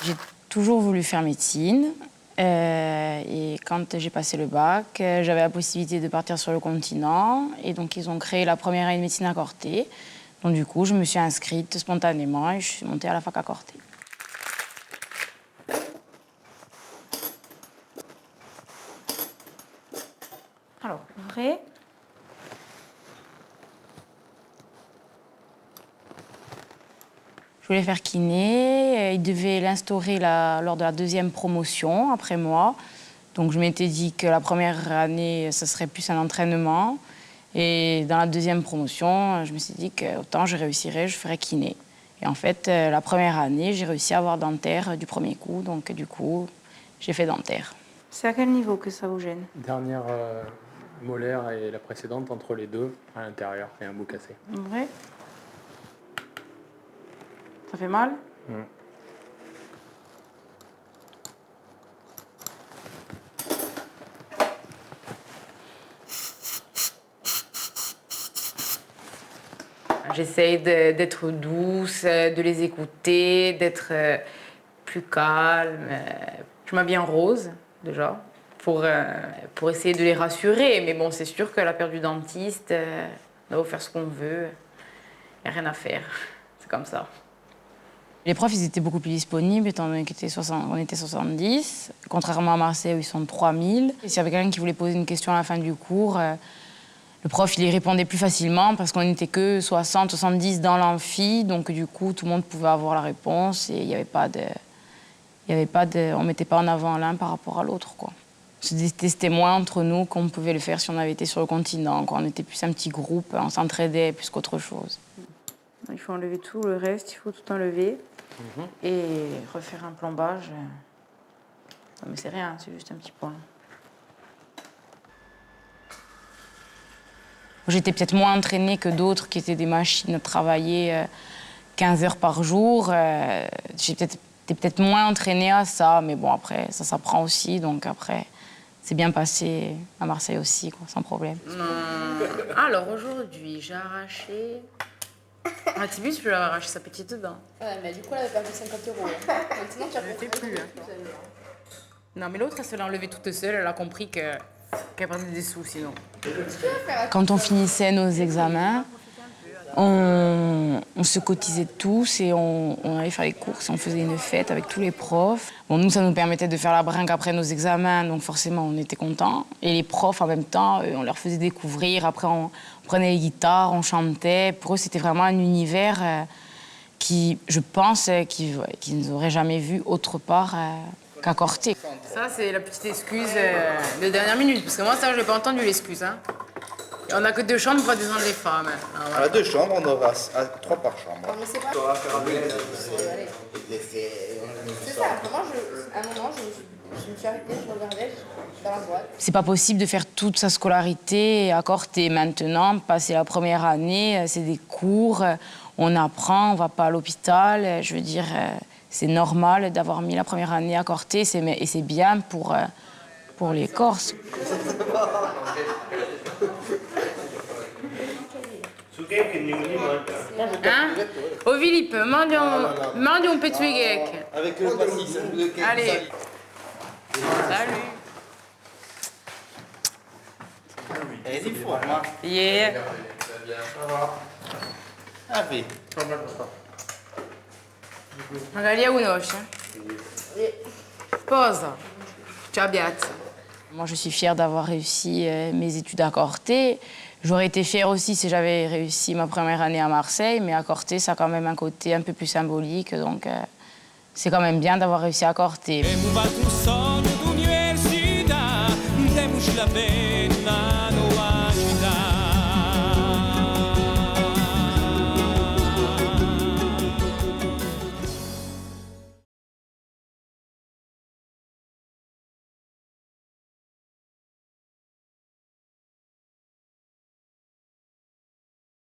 J'ai toujours voulu faire médecine. Et quand j'ai passé le bac, j'avais la possibilité de partir sur le continent. Et donc, ils ont créé la première année de médecine à Corté. Donc, du coup, je me suis inscrite spontanément et je suis montée à la fac à Corté. Alors, ouvrez. Je voulais faire kiné. Ils devaient l'instaurer lors de la deuxième promotion, après moi. Donc, je m'étais dit que la première année, ce serait plus un entraînement. Et dans la deuxième promotion, je me suis dit qu'autant je réussirais, je ferais kiné. Et en fait, la première année, j'ai réussi à avoir dentaire du premier coup. Donc, du coup, j'ai fait dentaire. C'est à quel niveau que ça vous gêne? Dernière molaire et la précédente, entre les deux, à l'intérieur, il y a un bout cassé. Vrai? Ça fait mal? J'essaye d'être douce, de les écouter, d'être plus calme. Je m'habille en rose, déjà, pour essayer de les rassurer. Mais bon, c'est sûr que la période du dentiste, on doit faire ce qu'on veut. Il n'y a rien à faire. C'est comme ça. Les profs, ils étaient beaucoup plus disponibles, étant donné qu'on était 70. Contrairement à Marseille, où ils sont 3000. Et s'il y avait quelqu'un qui voulait poser une question à la fin du cours, le prof, il y répondait plus facilement parce qu'on n'était que 60, 70 dans l'amphi. Donc, du coup, tout le monde pouvait avoir la réponse et il n'y avait pas de... on ne mettait pas en avant l'un par rapport à l'autre, quoi. On se détestait moins entre nous qu'on pouvait le faire si on avait été sur le continent. Quand on était plus un petit groupe, on s'entraidait plus qu'autre chose. Il faut enlever tout le reste, il faut tout enlever et refaire un plombage. Non, mais c'est rien, c'est juste un petit point. J'étais peut-être moins entraînée que d'autres qui étaient des machines à travailler 15 heures par jour. J'étais peut-être moins entraînée à ça, mais bon, après, ça s'apprend aussi. Donc après, c'est bien passé à Marseille aussi, quoi, sans problème. Alors aujourd'hui, j'ai arraché... Un Tibus, je lui ai arraché sa petite dent. Ouais, mais du coup, elle avait perdu 50 €. Maintenant, tu as fait plus. Non, mais l'autre, elle se l'a enlevée toute seule. Elle a compris qu'elle perdait des sous, sinon. Quand on finissait nos examens, on se cotisait tous et on allait faire les courses. On faisait une fête avec tous les profs. Bon, nous, ça nous permettait de faire la bringue après nos examens, donc forcément, on était contents. Et les profs, en même temps, on leur faisait découvrir. Après, on prenait les guitares, on chantait. Pour eux, c'était vraiment un univers qui, je pense, qu'ils n'auraient jamais vu autre part qu'à Corté. Ça, c'est la petite excuse de dernière minute, parce que moi, ça, je n'ai pas entendu l'excuse. Hein. On n'a que 2 chambres pour descendre les femmes. Ah, voilà. À 2 chambres, on aura 3 par chambre. Non, mais c'est pas... C'est ça, moi, à un moment, je me suis arrêtée, je regardais dans la boîte. C'est pas possible de faire toute sa scolarité à Corté. Maintenant, passer la première année, c'est des cours, on apprend, on va pas à l'hôpital. Je veux dire, c'est normal d'avoir mis la première année à Corté, et c'est bien pour les Corses. Hein? Oh Philippe, mandions petit geek. Avec le pastis. Allez. Salut. Allez-y, fort, moi. Yeah. Allez. Magari a unosce. Posa. Ciao, biazza. Moi, je suis fière d'avoir réussi mes études à Corté. J'aurais été fière aussi si j'avais réussi ma première année à Marseille, mais à Corté, ça a quand même un côté un peu plus symbolique, donc c'est quand même bien d'avoir réussi à Corté.